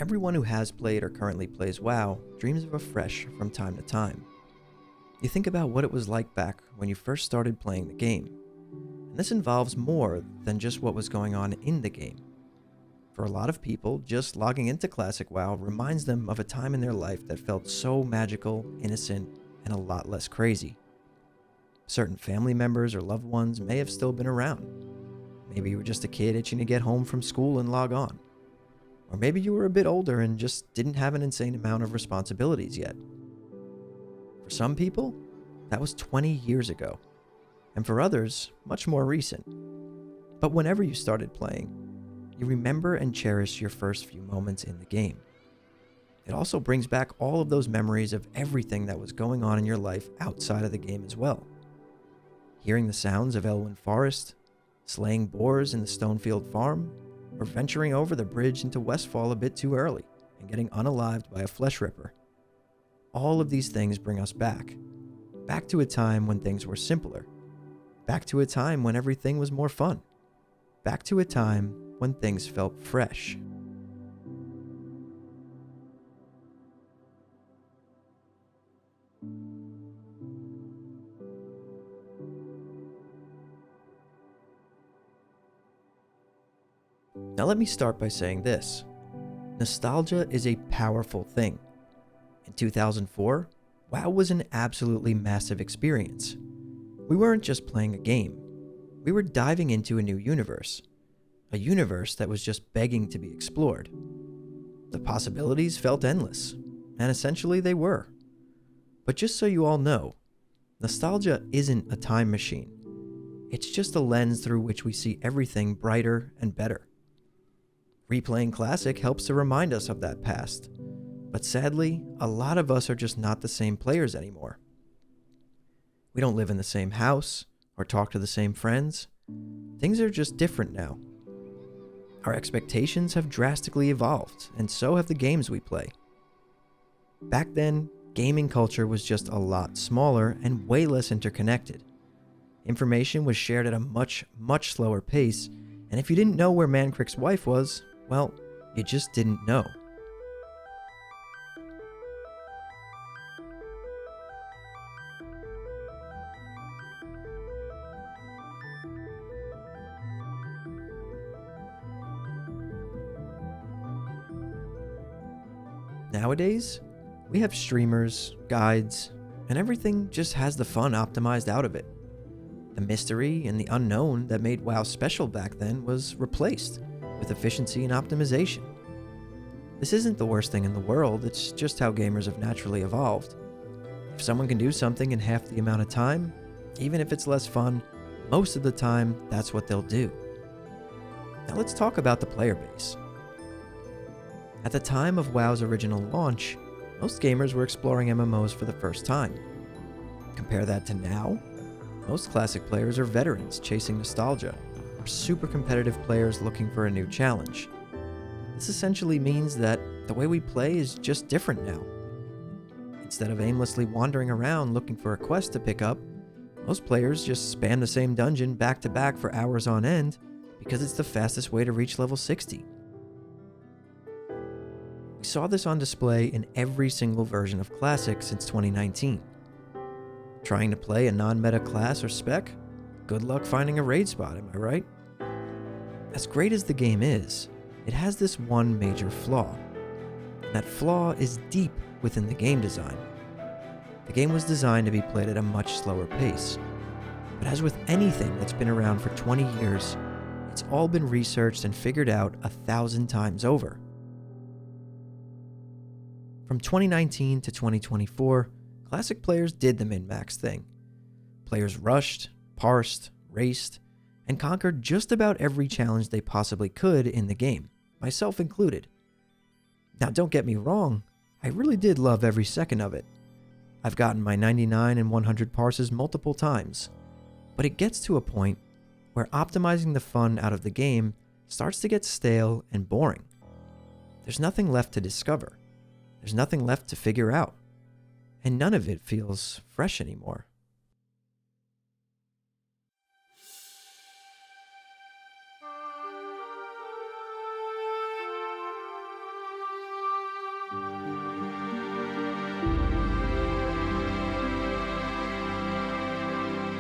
Everyone who has played or currently plays WoW dreams of a fresh from time to time. You think about what it was like back when you first started playing the game. And this involves more than just what was going on in the game. For a lot of people, just logging into Classic WoW reminds them of a time in their life that felt so magical, innocent, and a lot less crazy. Certain family members or loved ones may have still been around. Maybe you were just a kid itching to get home from school and log on. Or maybe you were a bit older and just didn't have an insane amount of responsibilities yet. For some people, that was 20 years ago, and for others, much more recent. But whenever you started playing, you remember and cherish your first few moments in the game. It also brings back all of those memories of everything that was going on in your life outside of the game as well. Hearing the sounds of Elwyn Forest, slaying boars in the Stonefield Farm, or venturing over the bridge into Westfall a bit too early and getting unalived by a flesh ripper. All of these things bring us back to a time when things were simpler, back to a time when everything was more fun, back to a time when things felt fresh. Now let me start by saying this. Nostalgia is a powerful thing. In 2004, WoW was an absolutely massive experience. We weren't just playing a game. We were diving into a new universe. A universe that was just begging to be explored. The possibilities felt endless, and essentially they were. But just so you all know, nostalgia isn't a time machine. It's just a lens through which we see everything brighter and better. Replaying Classic helps to remind us of that past, but sadly, a lot of us are just not the same players anymore. We don't live in the same house or talk to the same friends. Things are just different now. Our expectations have drastically evolved, and so have the games we play. Back then, gaming culture was just a lot smaller and way less interconnected. Information was shared at a much slower pace, and if you didn't know where Mancrick's wife was, well, you just didn't know. Nowadays, we have streamers, guides, and everything just has the fun optimized out of it. The mystery and the unknown that made WoW special back then was replaced with efficiency and optimization. This isn't the worst thing in the world, it's just how gamers have naturally evolved. If someone can do something in half the amount of time, even if it's less fun, most of the time, that's what they'll do. Now let's talk about the player base. At the time of WoW's original launch, most gamers were exploring MMOs for the first time. Compare that to now, most classic players are veterans chasing nostalgia, or super competitive players looking for a new challenge. This essentially means that the way we play is just different now. Instead of aimlessly wandering around looking for a quest to pick up, most players just spam the same dungeon back to back for hours on end because it's the fastest way to reach level 60. We saw this on display in every single version of Classic since 2019. Trying to play a non-meta class or spec? Good luck finding a raid spot, am I right? As great as the game is, it has this one major flaw. And that flaw is deep within the game design. The game was designed to be played at a much slower pace. But as with anything that's been around for 20 years, it's all been researched and figured out 1,000 times over. From 2019 to 2024, Classic players did the min-max thing. Players rushed, parsed, raced, and conquered just about every challenge they possibly could in the game, myself included. Now don't get me wrong, I really did love every second of it. I've gotten my 99 and 100 parses multiple times, but it gets to a point where optimizing the fun out of the game starts to get stale and boring. There's nothing left to discover. There's nothing left to figure out. And none of it feels fresh anymore.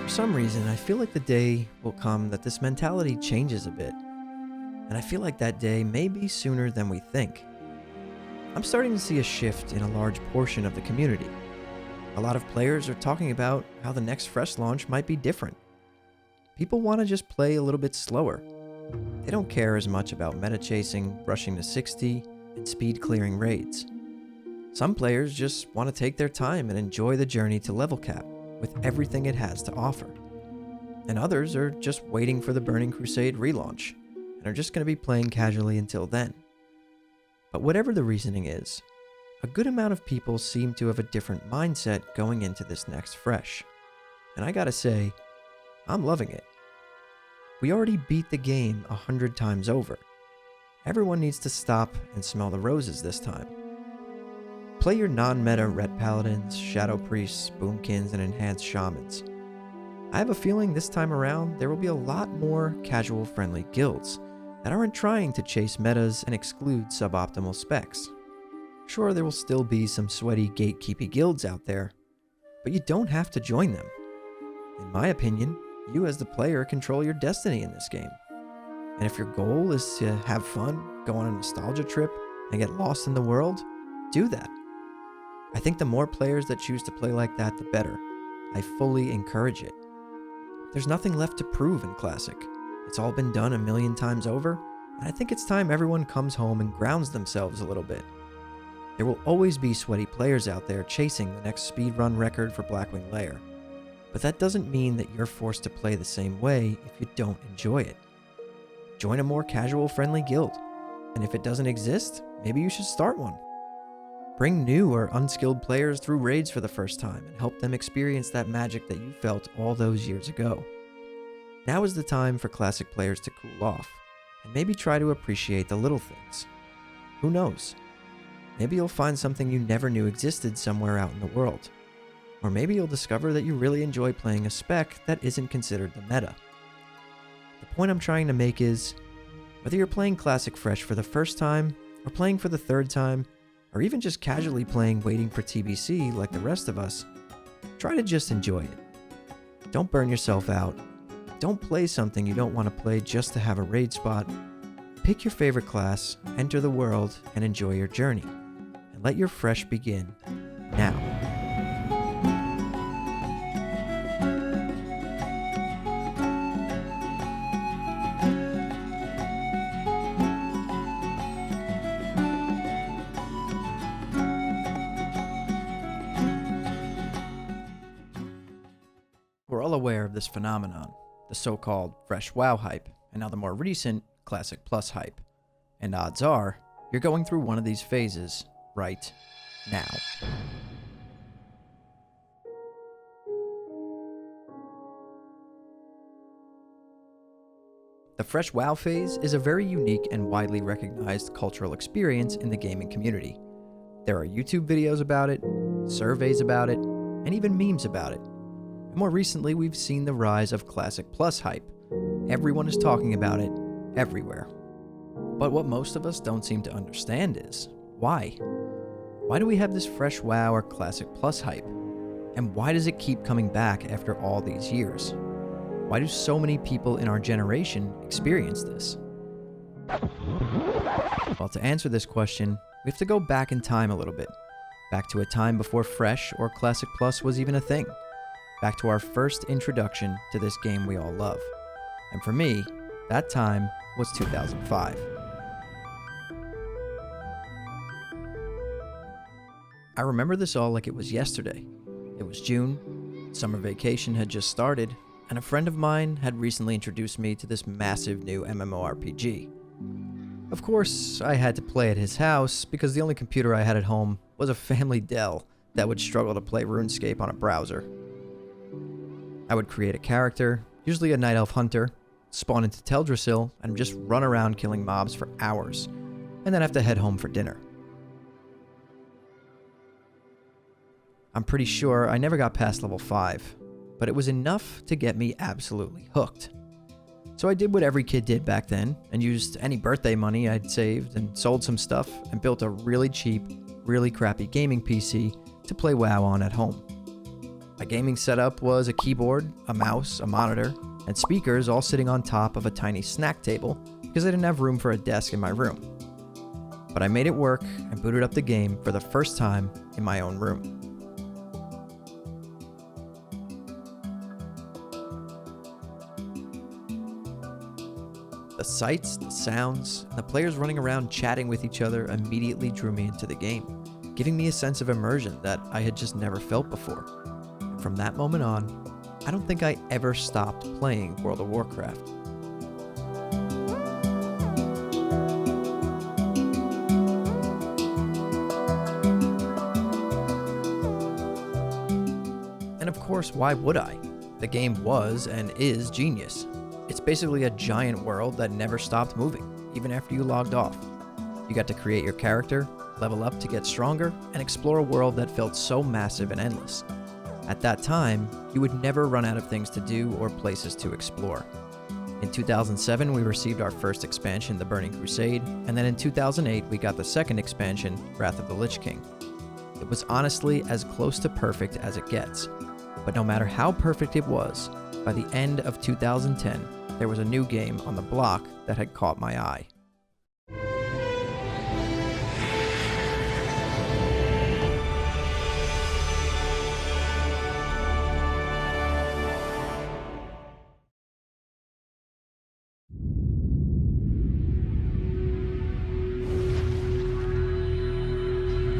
For some reason, I feel like the day will come that this mentality changes a bit. And I feel like that day may be sooner than we think. I'm starting to see a shift in a large portion of the community. A lot of players are talking about how the next Fresh launch might be different. People want to just play a little bit slower. They don't care as much about meta chasing, rushing to 60, and speed clearing raids. Some players just want to take their time and enjoy the journey to level cap with everything it has to offer. And others are just waiting for the Burning Crusade relaunch and are just going to be playing casually until then. But whatever the reasoning is, a good amount of people seem to have a different mindset going into this next Fresh. And I gotta say, I'm loving it. We already beat the game 100 times over. Everyone needs to stop and smell the roses this time. Play your non-meta Ret Paladins, Shadow Priests, Boomkins, and Enhanced Shamans. I have a feeling this time around there will be a lot more casual-friendly guilds that aren't trying to chase metas and exclude suboptimal specs. Sure, there will still be some sweaty gatekeepy guilds out there, but you don't have to join them. In my opinion, you as the player control your destiny in this game. And if your goal is to have fun, go on a nostalgia trip, and get lost in the world, do that. I think the more players that choose to play like that, the better. I fully encourage it. There's nothing left to prove in Classic. It's all been done a million times over, and I think it's time everyone comes home and grounds themselves a little bit. There will always be sweaty players out there chasing the next speedrun record for Blackwing Lair, but that doesn't mean that you're forced to play the same way if you don't enjoy it. Join a more casual-friendly guild, and if it doesn't exist, maybe you should start one. Bring new or unskilled players through raids for the first time and help them experience that magic that you felt all those years ago. Now is the time for Classic players to cool off, and maybe try to appreciate the little things. Who knows? Maybe you'll find something you never knew existed somewhere out in the world. Or maybe you'll discover that you really enjoy playing a spec that isn't considered the meta. The point I'm trying to make is, whether you're playing Classic Fresh for the first time, or playing for the third time, or even just casually playing waiting for TBC like the rest of us, try to just enjoy it. Don't burn yourself out. Don't play something you don't want to play just to have a raid spot. Pick your favorite class, enter the world, and enjoy your journey. And let your Fresh begin now. We're all aware of this phenomenon, the so-called Fresh WoW hype, and now the more recent Classic Plus hype. And odds are, you're going through one of these phases right now. The Fresh WoW phase is a very unique and widely recognized cultural experience in the gaming community. There are YouTube videos about it, surveys about it, and even memes about it. And more recently, we've seen the rise of Classic Plus hype. Everyone is talking about it everywhere. But what most of us don't seem to understand is, why? Why do we have this Fresh WoW or Classic Plus hype? And why does it keep coming back after all these years? Why do so many people in our generation experience this? Well, to answer this question, we have to go back in time a little bit. Back to a time before Fresh or Classic Plus was even a thing. Back to our first introduction to this game we all love. And for me, that time was 2005. I remember this all like it was yesterday. It was June, summer vacation had just started, and a friend of mine had recently introduced me to this massive new MMORPG. Of course, I had to play at his house because the only computer I had at home was a family Dell that would struggle to play RuneScape on a browser. I would create a character, usually a Night Elf Hunter, spawn into Teldrassil, and just run around killing mobs for hours, and then have to head home for dinner. I'm pretty sure I never got past level 5, but it was enough to get me absolutely hooked. So I did what every kid did back then, and used any birthday money I'd saved and sold some stuff and built a really cheap, really crappy gaming PC to play WoW on at home. My gaming setup was a keyboard, a mouse, a monitor, and speakers all sitting on top of a tiny snack table because I didn't have room for a desk in my room. But I made it work and booted up the game for the first time in my own room. The sights, the sounds, and the players running around chatting with each other immediately drew me into the game, giving me a sense of immersion that I had just never felt before. And from that moment on, I don't think I ever stopped playing World of Warcraft. And of course, why would I? The game was and is genius. It's basically a giant world that never stopped moving, even after you logged off. You got to create your character, level up to get stronger, and explore a world that felt so massive and endless. At that time, you would never run out of things to do or places to explore. In 2007, we received our first expansion, The Burning Crusade, and then in 2008, we got the second expansion, Wrath of the Lich King. It was honestly as close to perfect as it gets. But no matter how perfect it was, by the end of 2010, there was a new game on the block that had caught my eye.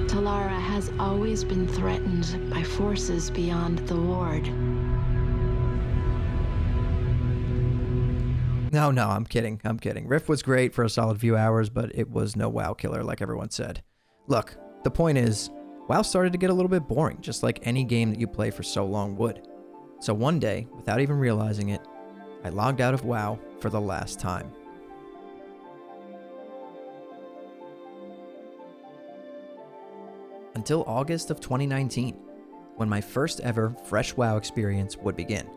Talara has always been threatened by forces beyond the Ward. No, I'm kidding. Rift was great for a solid few hours, but it was no WoW killer like everyone said. Look, the point is, WoW started to get a little bit boring, just like any game that you play for so long would. So one day, without even realizing it, I logged out of WoW for the last time. Until August of 2019, when my first ever fresh WoW experience would begin.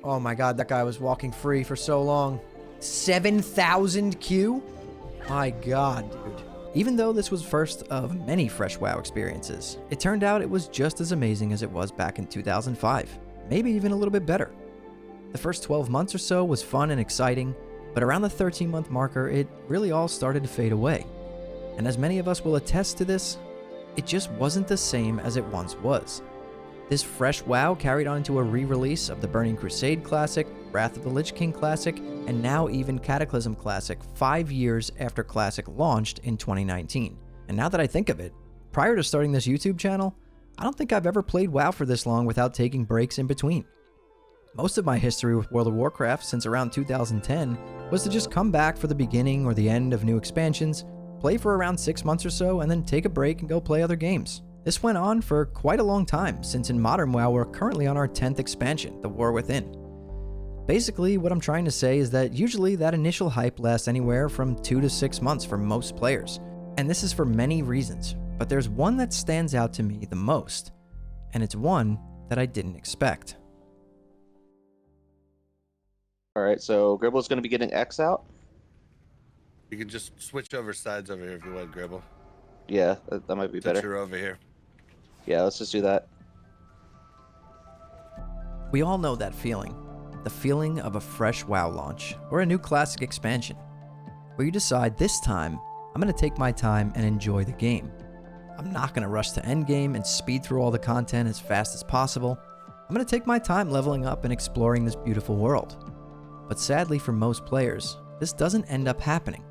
Oh my god, that guy was walking free for so long. 7,000 Q? My god, dude. Even though this was first of many fresh WoW experiences, it turned out it was just as amazing as it was back in 2005. Maybe even a little bit better. The first 12 months or so was fun and exciting, but around the 13-month marker, it really all started to fade away. And as many of us will attest to this, it just wasn't the same as it once was. This fresh WoW carried on into a re-release of the Burning Crusade Classic, Wrath of the Lich King Classic, and now even Cataclysm Classic 5 years after Classic launched in 2019. And now that I think of it, prior to starting this YouTube channel, I don't think I've ever played WoW for this long without taking breaks in between. Most of my history with World of Warcraft since around 2010 was to just come back for the beginning or the end of new expansions, play for around 6 months or so, and then take a break and go play other games. This went on for quite a long time, since in Modern WoW we're currently on our 10th expansion, The War Within. Basically, what I'm trying to say is that usually that initial hype lasts anywhere from 2 to 6 months for most players, and this is for many reasons, but there's one that stands out to me the most, and it's one that I didn't expect. Alright, so Gribble's going to be getting X out? You can just switch over sides over here if you want, Gribble. Yeah, that might be Since better. you're over here. Yeah, let's just do that. We all know that feeling. The feeling of a fresh WoW launch, or a new classic expansion, where you decide this time, I'm going to take my time and enjoy the game. I'm not going to rush to endgame and speed through all the content as fast as possible. I'm going to take my time leveling up and exploring this beautiful world. But sadly for most players, this doesn't end up happening.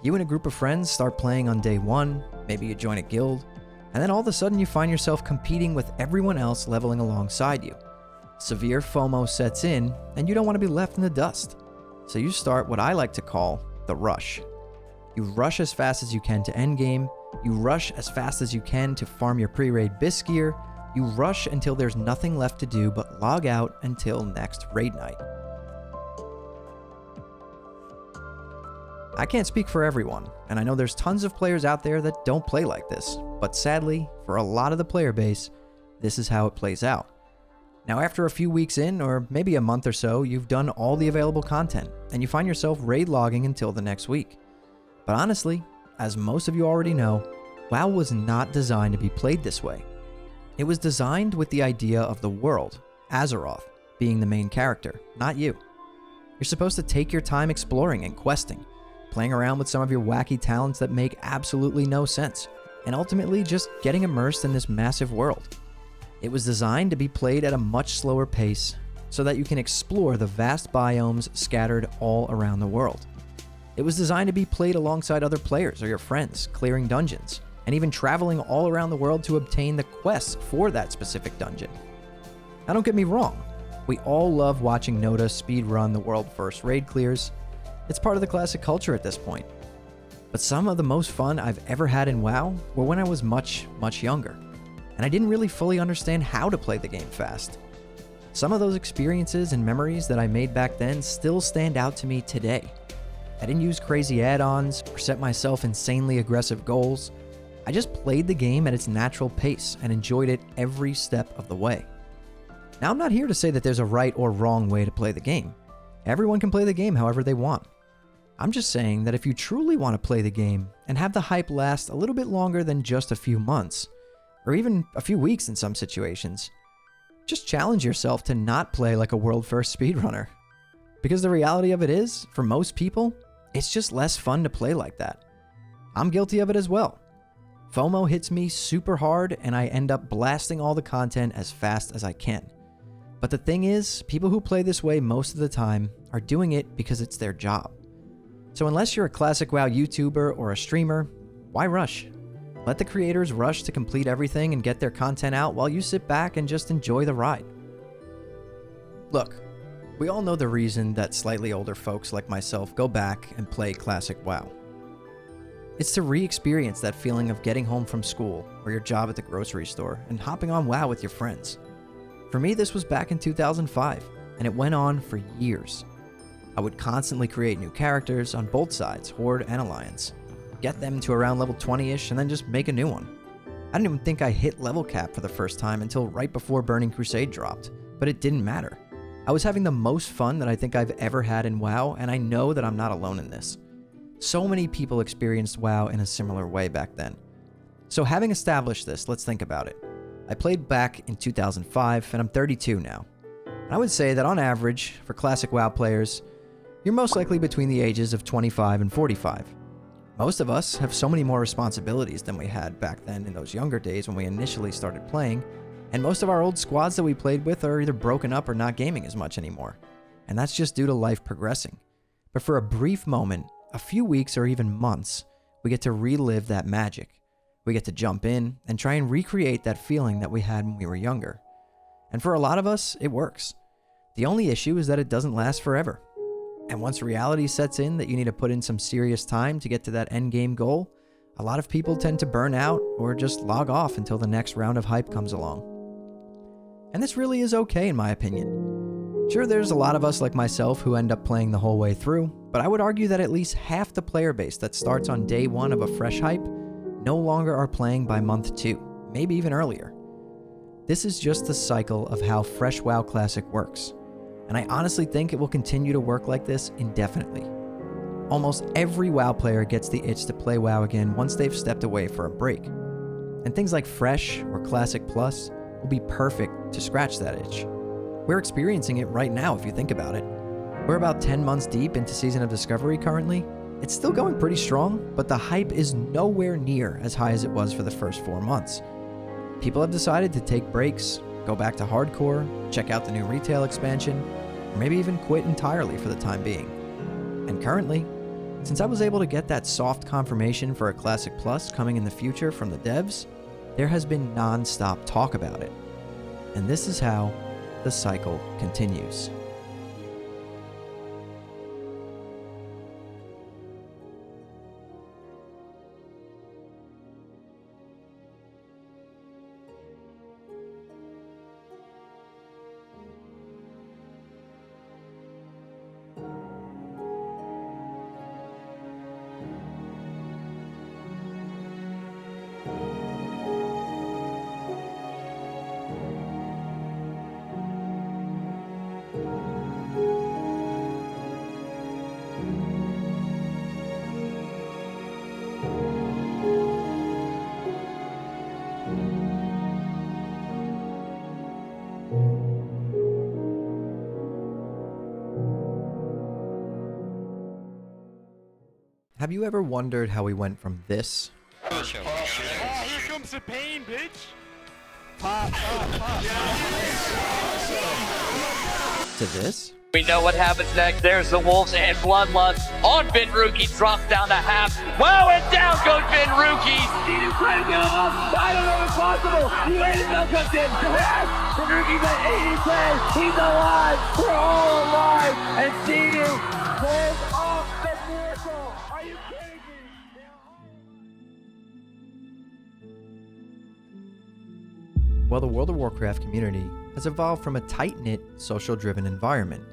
You and a group of friends start playing on day one, maybe you join a guild, and then all of a sudden you find yourself competing with everyone else leveling alongside you. Severe FOMO sets in, and you don't want to be left in the dust. So you start what I like to call the rush. You rush as fast as you can to endgame, you rush as fast as you can to farm your pre-raid bisc gear, you rush until there's nothing left to do but log out until next raid night. I can't speak for everyone, and I know there's tons of players out there that don't play like this, but sadly, for a lot of the player base, this is how it plays out. Now after a few weeks in, or maybe a month or so, you've done all the available content, and you find yourself raid logging until the next week. But honestly, as most of you already know, WoW was not designed to be played this way. It was designed with the idea of the world, Azeroth, being the main character, not you. You're supposed to take your time exploring and questing, playing around with some of your wacky talents that make absolutely no sense, and ultimately just getting immersed in this massive world. It was designed to be played at a much slower pace so that you can explore the vast biomes scattered all around the world. It was designed to be played alongside other players or your friends, clearing dungeons, and even traveling all around the world to obtain the quests for that specific dungeon. Now don't get me wrong, we all love watching Noda speedrun the world first raid clears. It's part of the classic culture at this point. But some of the most fun I've ever had in WoW were when I was much, much younger, and I didn't really fully understand how to play the game fast. Some of those experiences and memories that I made back then still stand out to me today. I didn't use crazy add-ons or set myself insanely aggressive goals. I just played the game at its natural pace and enjoyed it every step of the way. Now, I'm not here to say that there's a right or wrong way to play the game. Everyone can play the game however they want. I'm just saying that if you truly want to play the game and have the hype last a little bit longer than just a few months, or even a few weeks in some situations, just challenge yourself to not play like a world-first speedrunner. Because the reality of it is, for most people, it's just less fun to play like that. I'm guilty of it as well. FOMO hits me super hard and I end up blasting all the content as fast as I can. But the thing is, people who play this way most of the time are doing it because it's their job. So unless you're a classic WoW YouTuber or a streamer, why rush? Let the creators rush to complete everything and get their content out while you sit back and just enjoy the ride. Look, we all know the reason that slightly older folks like myself go back and play classic WoW. It's to re-experience that feeling of getting home from school or your job at the grocery store and hopping on WoW with your friends. For me, this was back in 2005, and it went on for years. I would constantly create new characters on both sides, Horde and Alliance, get them to around level 20-ish, and then just make a new one. I didn't even think I hit level cap for the first time until right before Burning Crusade dropped, but it didn't matter. I was having the most fun that I think I've ever had in WoW, and I know that I'm not alone in this. So many people experienced WoW in a similar way back then. So having established this, let's think about it. I played back in 2005, and I'm 32 now. And I would say that on average, for classic WoW players, you're most likely between the ages of 25 and 45. Most of us have so many more responsibilities than we had back then in those younger days when we initially started playing, and most of our old squads that we played with are either broken up or not gaming as much anymore. And that's just due to life progressing. But for a brief moment, a few weeks or even months, we get to relive that magic. We get to jump in and try and recreate that feeling that we had when we were younger. And for a lot of us, it works. The only issue is that it doesn't last forever. And once reality sets in that you need to put in some serious time to get to that end game goal, a lot of people tend to burn out or just log off until the next round of hype comes along. And this really is okay in my opinion. Sure, there's a lot of us like myself who end up playing the whole way through, but I would argue that at least half the player base that starts on day one of a fresh hype no longer are playing by month 2, maybe even earlier. This is just the cycle of how fresh WoW Classic works, and I honestly think it will continue to work like this indefinitely. Almost every WoW player gets the itch to play WoW again once they've stepped away for a break, and things like Fresh or Classic Plus will be perfect to scratch that itch. We're experiencing it right now if you think about it. We're about 10 months deep into Season of Discovery currently. It's still going pretty strong, but the hype is nowhere near as high as it was for the first 4 months. People have decided to take breaks, go back to hardcore, check out the new retail expansion, or maybe even quit entirely for the time being. And currently, since I was able to get that soft confirmation for a Classic Plus coming in the future from the devs, there has been non-stop talk about it. And this is how the cycle continues. Have you ever wondered how we went from this Oh, here comes the pain, bitch! to this? We know what happens next. There's the Wolves and Bloodlust on Ben Rookie. Drops down to half. Wow, and down goes Ben Rookie. Steven trying to get him up. I don't know if it's possible. The Anderson comes in. Yes! Ben Rookie's at 80 plays. He's alive. We're all alive. And Steven pulls off the miracle. Are you kidding me? Well, the World of Warcraft community has evolved from a tight-knit, social-driven environment,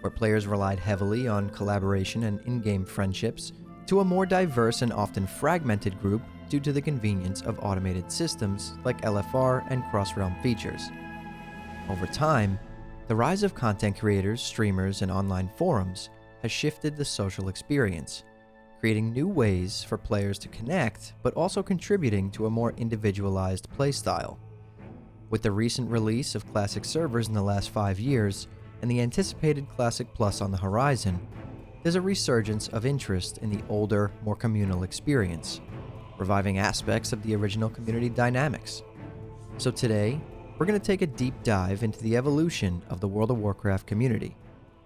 where players relied heavily on collaboration and in-game friendships, to a more diverse and often fragmented group due to the convenience of automated systems like LFR and cross-realm features. Over time, the rise of content creators, streamers, and online forums has shifted the social experience, creating new ways for players to connect, but also contributing to a more individualized playstyle. With the recent release of Classic servers in the last 5 years, and the anticipated Classic Plus on the horizon, there's a resurgence of interest in the older, more communal experience, reviving aspects of the original community dynamics. So today, we're going to take a deep dive into the evolution of the World of Warcraft community,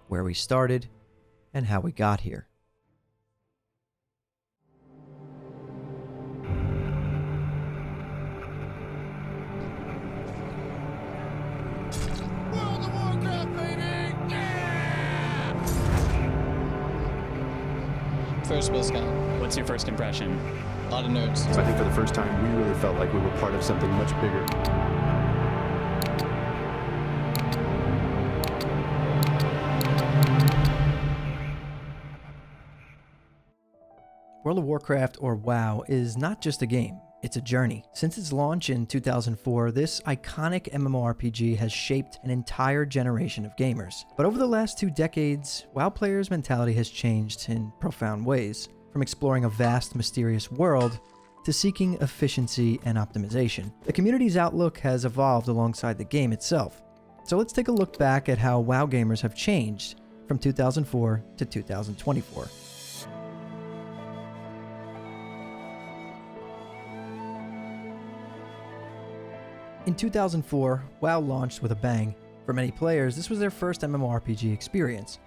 where we started, and how we got here. First BlizzCon, what's your first impression? A lot of nerds. I think for the first time, we really felt like we were part of something much bigger. World of Warcraft, or WoW, is not just a game, it's a journey. Since its launch in 2004, this iconic MMORPG has shaped an entire generation of gamers. But over the last 2 decades, WoW players' mentality has changed in profound ways, from exploring a vast, mysterious world to seeking efficiency and optimization. The community's outlook has evolved alongside the game itself. So let's take a look back at how WoW gamers have changed from 2004 to 2024. In 2004, WoW launched with a bang. For many players, this was their first MMORPG experience.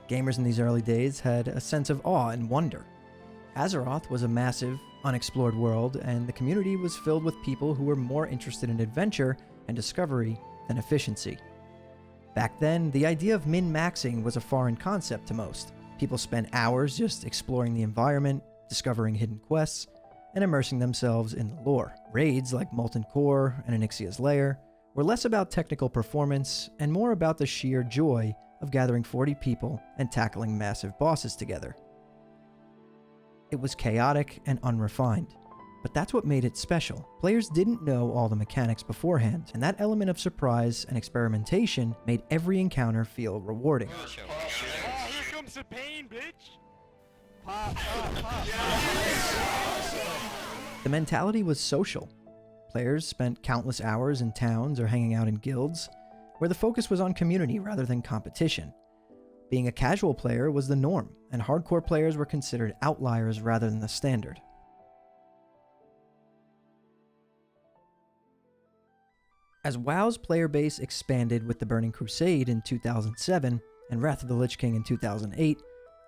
Gamers in these early days had a sense of awe and wonder. Azeroth was a massive, unexplored world, and the community was filled with people who were more interested in adventure and discovery than efficiency. Back then, the idea of min-maxing was a foreign concept to most. People spent hours just exploring the environment, discovering hidden quests, and immersing themselves in the lore. Raids like Molten Core and Onyxia's Lair were less about technical performance and more about the sheer joy of gathering 40 people and tackling massive bosses together. It was chaotic and unrefined, but that's what made it special. Players didn't know all the mechanics beforehand, and that element of surprise and experimentation made every encounter feel rewarding. Oh, here comes the pain, bitch! The mentality was social. Players spent countless hours in towns or hanging out in guilds, where the focus was on community rather than competition. Being a casual player was the norm, and hardcore players were considered outliers rather than the standard. As WoW's player base expanded with the Burning Crusade in 2007 and Wrath of the Lich King in 2008,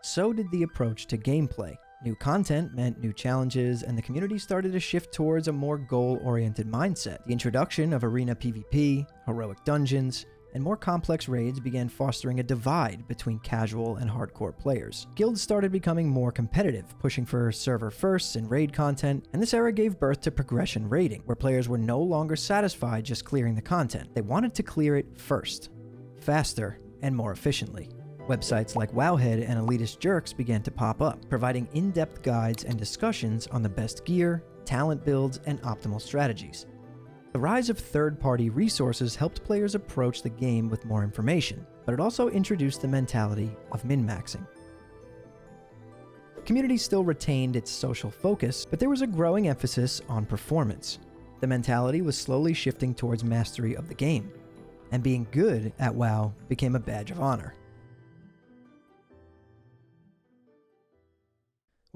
so did the approach to gameplay. New content meant new challenges, and the community started to shift towards a more goal-oriented mindset. The introduction of arena PvP, heroic dungeons, and more complex raids began fostering a divide between casual and hardcore players. Guilds started becoming more competitive, pushing for server firsts and raid content, and this era gave birth to progression raiding, where players were no longer satisfied just clearing the content. They wanted to clear it first, faster, and more efficiently. Websites like Wowhead and Elitist Jerks began to pop up, providing in-depth guides and discussions on the best gear, talent builds, and optimal strategies. The rise of third-party resources helped players approach the game with more information, but it also introduced the mentality of min-maxing. The community still retained its social focus, but there was a growing emphasis on performance. The mentality was slowly shifting towards mastery of the game, and being good at WoW became a badge of honor.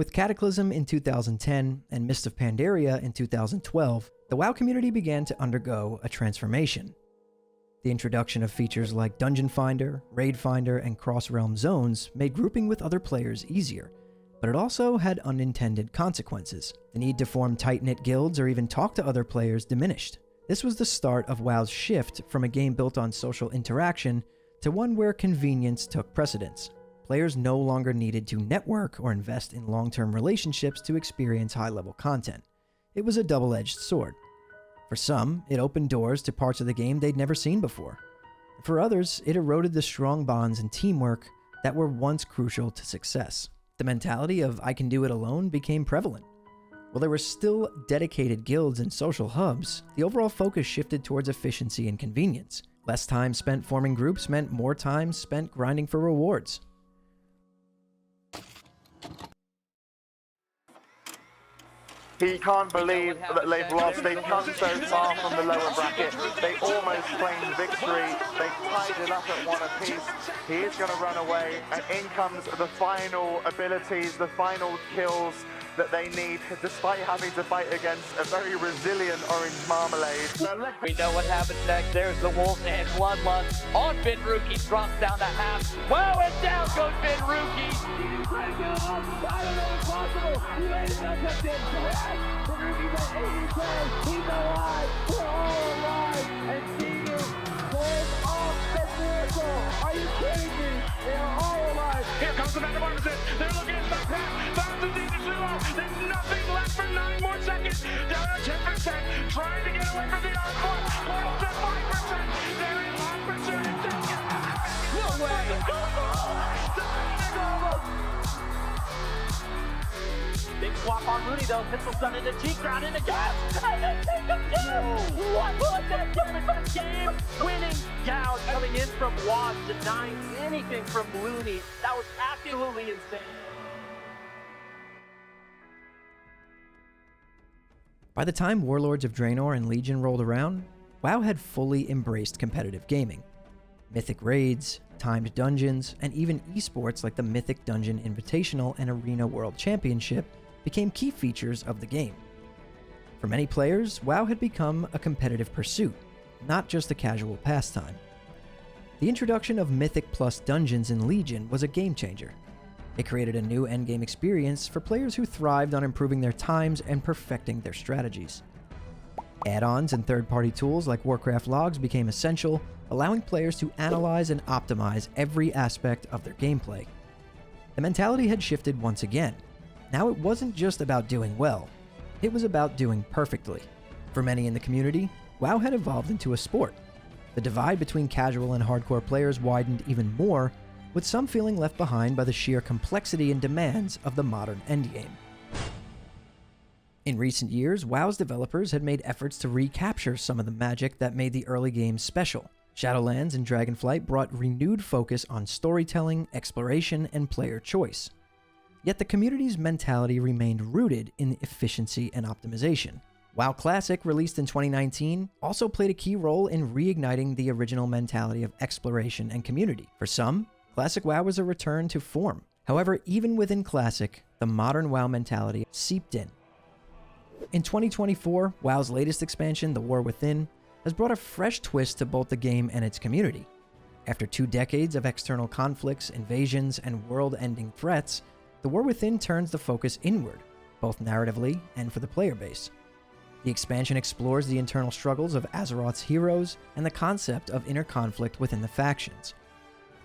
With Cataclysm in 2010 and Mist of Pandaria in 2012, the WoW community began to undergo a transformation. The introduction of features like Dungeon Finder, Raid Finder, and Cross-Realm Zones made grouping with other players easier, but it also had unintended consequences. The need to form tight-knit guilds or even talk to other players diminished. This was the start of WoW's shift from a game built on social interaction to one where convenience took precedence. Players no longer needed to network or invest in long-term relationships to experience high-level content. It was a double-edged sword. For some, it opened doors to parts of the game they'd never seen before. For others, it eroded the strong bonds and teamwork that were once crucial to success. The mentality of "I can do it alone" became prevalent. While there were still dedicated guilds and social hubs, the overall focus shifted towards efficiency and convenience. Less time spent forming groups meant more time spent grinding for rewards. He can't believe that they've lost. They've come so far from the lower bracket. They almost claimed victory. They tied it up at 1 apiece. He is going to run away, and in comes the final abilities, the final kills that they need, despite having to fight against a very resilient Orange Marmalade. We know what happens next. There's the Wolves and Bloodlust on Vinruki, drops down to half. Wow, and down goes Vinruki. I don't know what's possible. You made it, no touchdown. Vinruki's at 80K. He's alive. We're all alive. And Senior pulls off the miracle. Are you kidding me? They are all alive. Here comes the back of Armisen. They're looking at the pass. Found the There's nothing left for 9 more seconds. Down at 10%. Trying to get away from the encore. Close at 5%. They're in 5%. No way. Big swap on Mooney though. Pistol's done into T-Ground into gas. And they take him down. What was that different game? Winning Gouge coming in from Watts, denying anything from Looney. That was absolutely insane. By the time Warlords of Draenor and Legion rolled around, WoW had fully embraced competitive gaming. Mythic raids, timed dungeons, and even esports like the Mythic Dungeon Invitational and Arena World Championship became key features of the game. For many players, WoW had become a competitive pursuit, not just a casual pastime. The introduction of Mythic Plus dungeons in Legion was a game changer. It created a new endgame experience for players who thrived on improving their times and perfecting their strategies. Add-ons and third-party tools like Warcraft logs became essential, allowing players to analyze and optimize every aspect of their gameplay. The mentality had shifted once again. Now it wasn't just about doing well, it was about doing perfectly. For many in the community, WoW had evolved into a sport. The divide between casual and hardcore players widened even more, with some feeling left behind by the sheer complexity and demands of the modern endgame. In recent years, WoW's developers had made efforts to recapture some of the magic that made the early games special. Shadowlands and Dragonflight brought renewed focus on storytelling, exploration, and player choice. Yet the community's mentality remained rooted in efficiency and optimization. WoW Classic, released in 2019, also played a key role in reigniting the original mentality of exploration and community. For some, Classic WoW was a return to form. However, even within Classic, the modern WoW mentality seeped in. In 2024, WoW's latest expansion, The War Within, has brought a fresh twist to both the game and its community. After 2 decades of external conflicts, invasions, and world-ending threats, The War Within turns the focus inward, both narratively and for the player base. The expansion explores the internal struggles of Azeroth's heroes and the concept of inner conflict within the factions.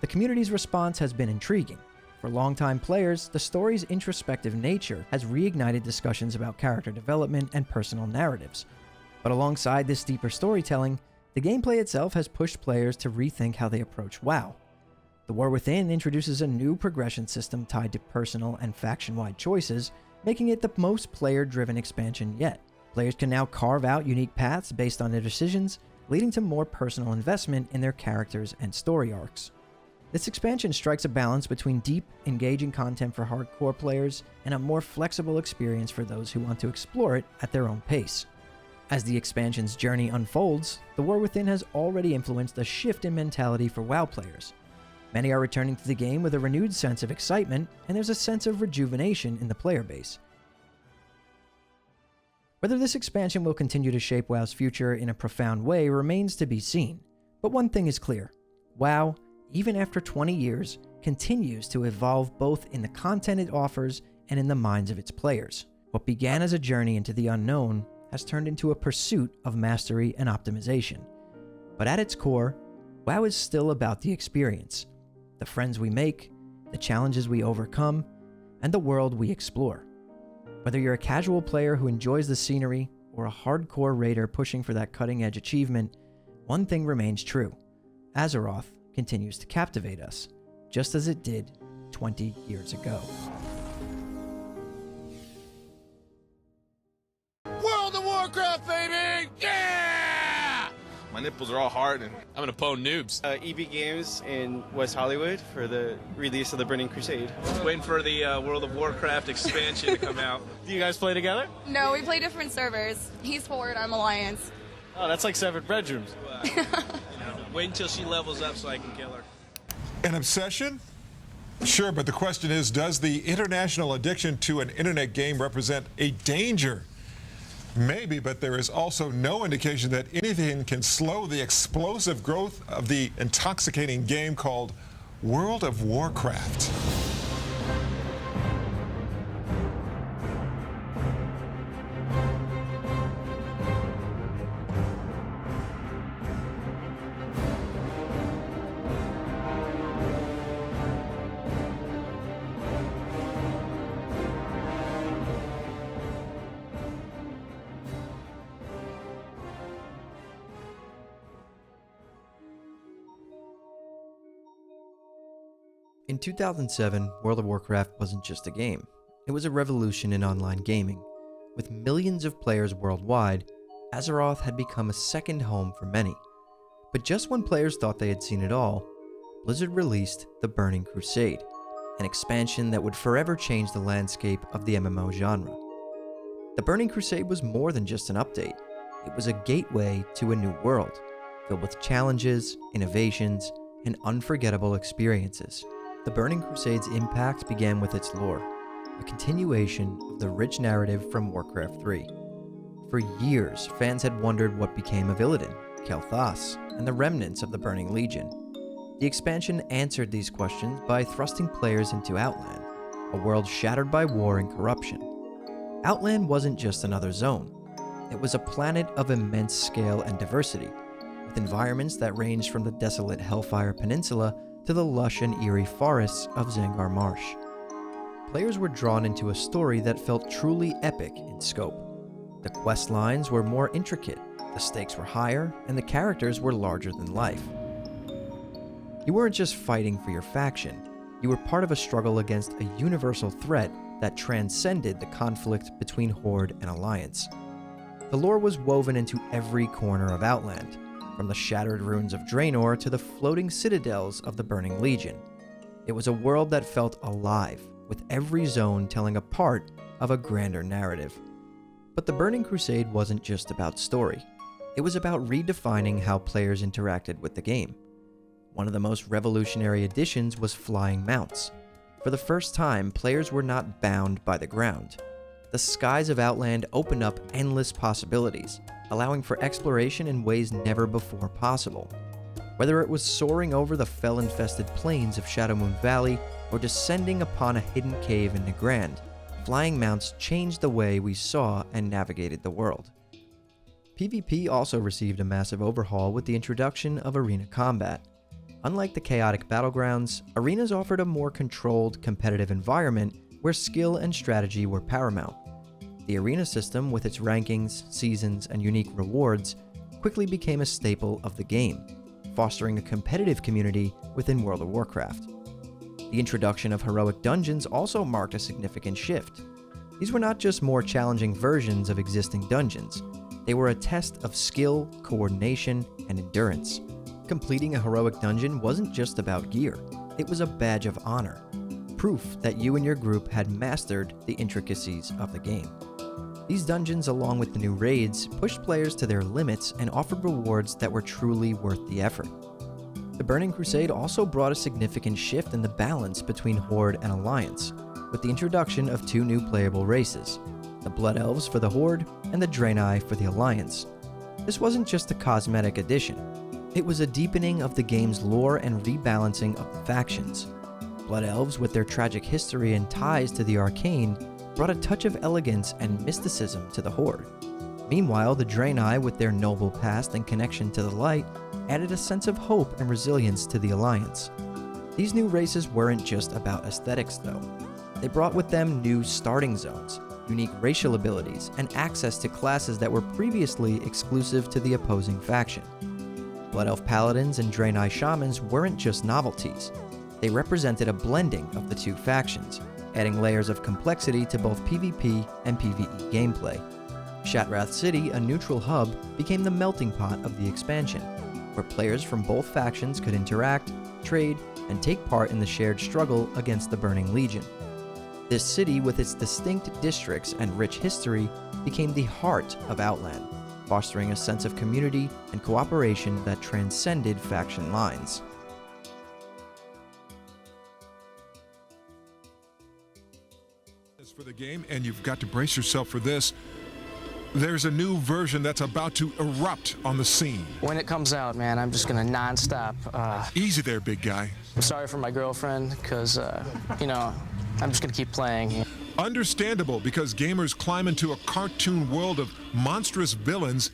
The community's response has been intriguing. For longtime players, the story's introspective nature has reignited discussions about character development and personal narratives. But alongside this deeper storytelling, the gameplay itself has pushed players to rethink how they approach WoW. The War Within introduces a new progression system tied to personal and faction-wide choices, making it the most player-driven expansion yet. Players can now carve out unique paths based on their decisions, leading to more personal investment in their characters and story arcs. This expansion strikes a balance between deep, engaging content for hardcore players and a more flexible experience for those who want to explore it at their own pace. As the expansion's journey unfolds, The War Within has already influenced a shift in mentality for WoW players. Many are returning to the game with a renewed sense of excitement, and there's a sense of rejuvenation in the player base. Whether this expansion will continue to shape WoW's future in a profound way remains to be seen, but one thing is clear: WoW, even after 20 years, continues to evolve both in the content it offers and in the minds of its players. What began as a journey into the unknown has turned into a pursuit of mastery and optimization. But at its core, WoW is still about the experience, the friends we make, the challenges we overcome, and the world we explore. Whether you're a casual player who enjoys the scenery or a hardcore raider pushing for that cutting-edge achievement, one thing remains true: Azeroth continues to captivate us, just as it did 20 years ago. World of Warcraft, baby! Yeah! My nipples are all hard and I'm gonna pwn noobs. EB Games in West Hollywood for the release of the Burning Crusade. Waiting for the World of Warcraft expansion to come out. Do you guys play together? No, we play different servers. He's Forward, I'm Alliance. Oh, that's like separate bedrooms. Wait until she levels up so I can kill her. An obsession? Sure, but the question is, does the international addiction to an internet game represent a danger? Maybe, but there is also no indication that anything can slow the explosive growth of the intoxicating game called World of Warcraft. In 2007, World of Warcraft wasn't just a game. It was a revolution in online gaming. With millions of players worldwide, Azeroth had become a second home for many. But just when players thought they had seen it all, Blizzard released the Burning Crusade, an expansion that would forever change the landscape of the MMO genre. The Burning Crusade was more than just an update. It was a gateway to a new world, filled with challenges, innovations, and unforgettable experiences. The Burning Crusade's impact began with its lore, a continuation of the rich narrative from Warcraft 3. For years, fans had wondered what became of Illidan, Kel'Thas, and the remnants of the Burning Legion. The expansion answered these questions by thrusting players into Outland, a world shattered by war and corruption. Outland wasn't just another zone. It was a planet of immense scale and diversity, with environments that ranged from the desolate Hellfire Peninsula to the lush and eerie forests of Zangar Marsh. Players were drawn into a story that felt truly epic in scope. The quest lines were more intricate, the stakes were higher, and the characters were larger than life. You weren't just fighting for your faction, you were part of a struggle against a universal threat that transcended the conflict between Horde and Alliance. The lore was woven into every corner of Outland, from the shattered ruins of Draenor to the floating citadels of the Burning Legion. It was a world that felt alive, with every zone telling a part of a grander narrative. But the Burning Crusade wasn't just about story. It was about redefining how players interacted with the game. One of the most revolutionary additions was flying mounts. For the first time, players were not bound by the ground. The skies of Outland opened up endless possibilities, allowing for exploration in ways never before possible. Whether it was soaring over the fell-infested plains of Shadowmoon Valley or descending upon a hidden cave in Nagrand, flying mounts changed the way we saw and navigated the world. PvP also received a massive overhaul with the introduction of arena combat. Unlike the chaotic battlegrounds, arenas offered a more controlled, competitive environment where skill and strategy were paramount. The arena system, with its rankings, seasons, and unique rewards, quickly became a staple of the game, fostering a competitive community within World of Warcraft. The introduction of heroic dungeons also marked a significant shift. These were not just more challenging versions of existing dungeons, they were a test of skill, coordination, and endurance. Completing a heroic dungeon wasn't just about gear, it was a badge of honor, proof that you and your group had mastered the intricacies of the game. These dungeons, along with the new raids, pushed players to their limits and offered rewards that were truly worth the effort. The Burning Crusade also brought a significant shift in the balance between Horde and Alliance, with the introduction of 2 new playable races, the Blood Elves for the Horde and the Draenei for the Alliance. This wasn't just a cosmetic addition, it was a deepening of the game's lore and rebalancing of the factions. Blood Elves, with their tragic history and ties to the arcane, brought a touch of elegance and mysticism to the Horde. Meanwhile, the Draenei, with their noble past and connection to the light, added a sense of hope and resilience to the Alliance. These new races weren't just about aesthetics, though. They brought with them new starting zones, unique racial abilities, and access to classes that were previously exclusive to the opposing faction. Blood Elf Paladins and Draenei Shamans weren't just novelties. They represented a blending of the 2 factions, adding layers of complexity to both PvP and PvE gameplay. Shattrath City, a neutral hub, became the melting pot of the expansion, where players from both factions could interact, trade, and take part in the shared struggle against the Burning Legion. This city, with its distinct districts and rich history, became the heart of Outland, fostering a sense of community and cooperation that transcended faction lines. For the game, and you've got to brace yourself for this. There's a new version that's about to erupt on the scene. When it comes out, man, I'm just gonna non-stop. Easy there, big guy. I'm sorry for my girlfriend, because, you know, I'm just gonna keep playing. Understandable, because gamers climb into a cartoon world of monstrous villains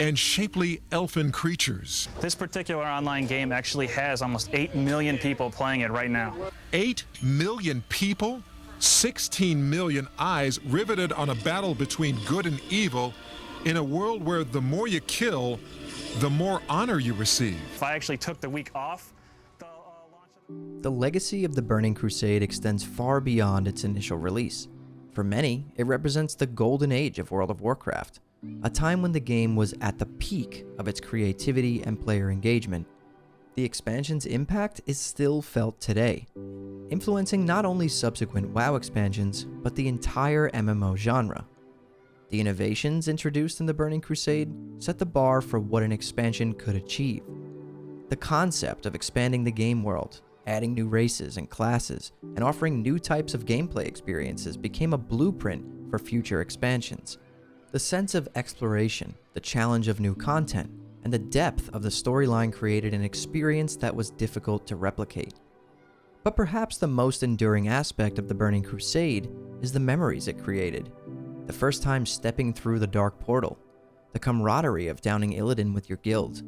and shapely elfin creatures. This particular online game actually has almost 8 million people playing it right now. 8 million people? 16 million eyes riveted on a battle between good and evil in a world where the more you kill, the more honor you receive. If I actually took the week off, the legacy of the Burning Crusade extends far beyond its initial release. For many, it represents the golden age of World of Warcraft, a time when the game was at the peak of its creativity and player engagement. The expansion's impact is still felt today, influencing not only subsequent WoW expansions, but the entire MMO genre. The innovations introduced in the Burning Crusade set the bar for what an expansion could achieve. The concept of expanding the game world, adding new races and classes, and offering new types of gameplay experiences became a blueprint for future expansions. The sense of exploration, the challenge of new content, and the depth of the storyline created an experience that was difficult to replicate. But perhaps the most enduring aspect of the Burning Crusade is the memories it created. The first time stepping through the dark portal, the camaraderie of downing Illidan with your guild,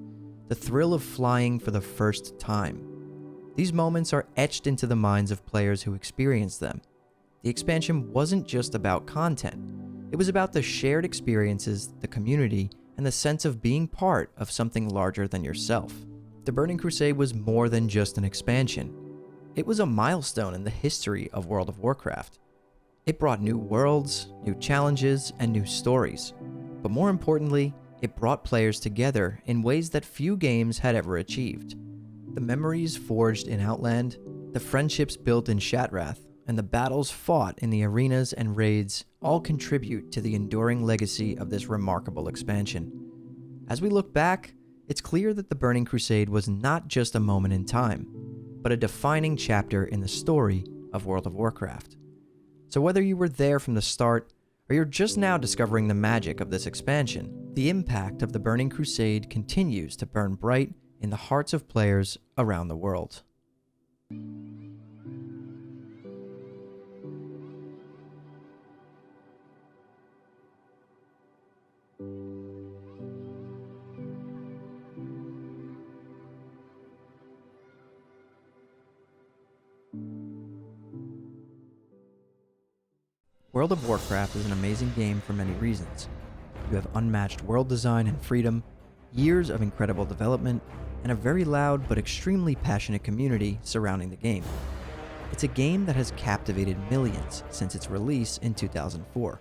the thrill of flying for the first time. These moments are etched into the minds of players who experience them. The expansion wasn't just about content, it was about the shared experiences, the community, and the sense of being part of something larger than yourself. The Burning Crusade was more than just an expansion. It was a milestone in the history of World of Warcraft. It brought new worlds, new challenges, and new stories. But more importantly, it brought players together in ways that few games had ever achieved. The memories forged in Outland, the friendships built in Shattrath, and the battles fought in the arenas and raids all contribute to the enduring legacy of this remarkable expansion. As we look back, it's clear that the Burning Crusade was not just a moment in time, but a defining chapter in the story of World of Warcraft. So whether you were there from the start, or you're just now discovering the magic of this expansion, the impact of the Burning Crusade continues to burn bright in the hearts of players around the world. World of Warcraft is an amazing game for many reasons. You have unmatched world design and freedom, years of incredible development, and a very loud but extremely passionate community surrounding the game. It's a game that has captivated millions since its release in 2004.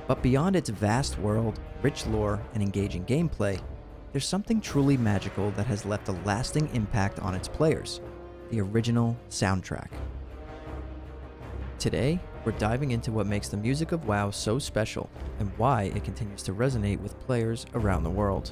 But beyond its vast world, rich lore, and engaging gameplay, there's something truly magical that has left a lasting impact on its players: the original soundtrack. Today, we're diving into what makes the music of WoW so special and why it continues to resonate with players around the world.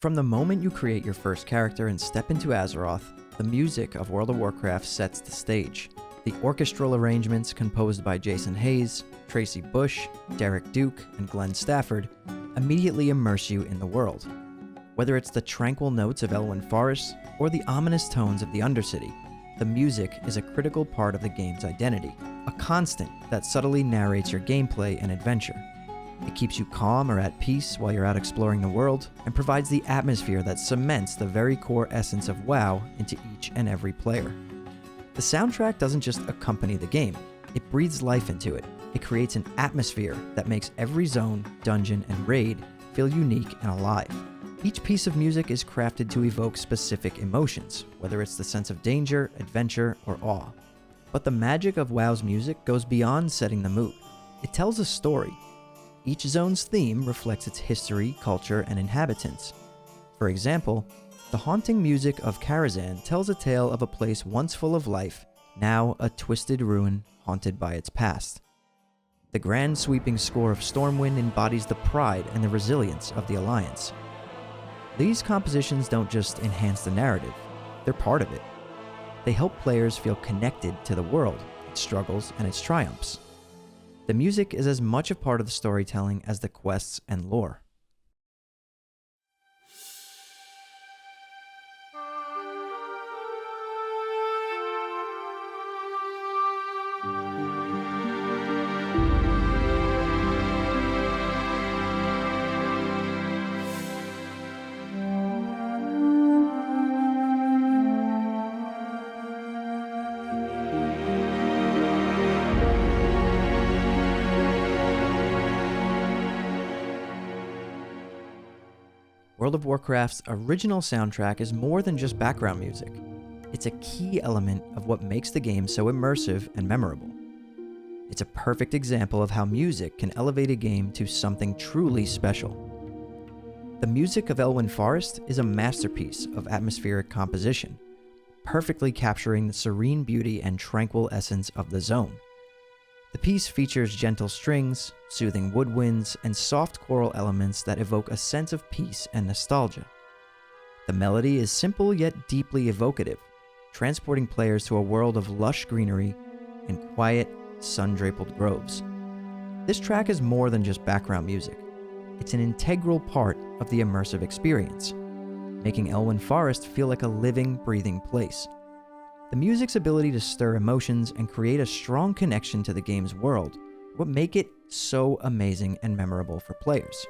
From the moment you create your first character and step into Azeroth, the music of World of Warcraft sets the stage. The orchestral arrangements composed by Jason Hayes, Tracy Bush, Derek Duke, and Glenn Stafford immediately immerse you in the world. Whether it's the tranquil notes of Elwyn Forest or the ominous tones of the Undercity, the music is a critical part of the game's identity, a constant that subtly narrates your gameplay and adventure. It keeps you calm or at peace while you're out exploring the world, and provides the atmosphere that cements the very core essence of WoW into each and every player. The soundtrack doesn't just accompany the game, it breathes life into it. It creates an atmosphere that makes every zone, dungeon, and raid feel unique and alive. Each piece of music is crafted to evoke specific emotions, whether it's the sense of danger, adventure, or awe. But the magic of WoW's music goes beyond setting the mood. It tells a story. Each zone's theme reflects its history, culture, and inhabitants. For example, the haunting music of Karazhan tells a tale of a place once full of life, now a twisted ruin haunted by its past. The grand sweeping score of Stormwind embodies the pride and the resilience of the Alliance. These compositions don't just enhance the narrative, they're part of it. They help players feel connected to the world, its struggles, and its triumphs. The music is as much a part of the storytelling as the quests and lore. World of Warcraft's original soundtrack is more than just background music. It's a key element of what makes the game so immersive and memorable. It's a perfect example of how music can elevate a game to something truly special. The music of Elwyn Forest is a masterpiece of atmospheric composition, perfectly capturing the serene beauty and tranquil essence of the zone. The piece features gentle strings, soothing woodwinds, and soft choral elements that evoke a sense of peace and nostalgia. The melody is simple yet deeply evocative, transporting players to a world of lush greenery and quiet, sun-draped groves. This track is more than just background music. It's an integral part of the immersive experience, making Elwyn Forest feel like a living, breathing place. The music's ability to stir emotions and create a strong connection to the game's world what make it so amazing and memorable for players.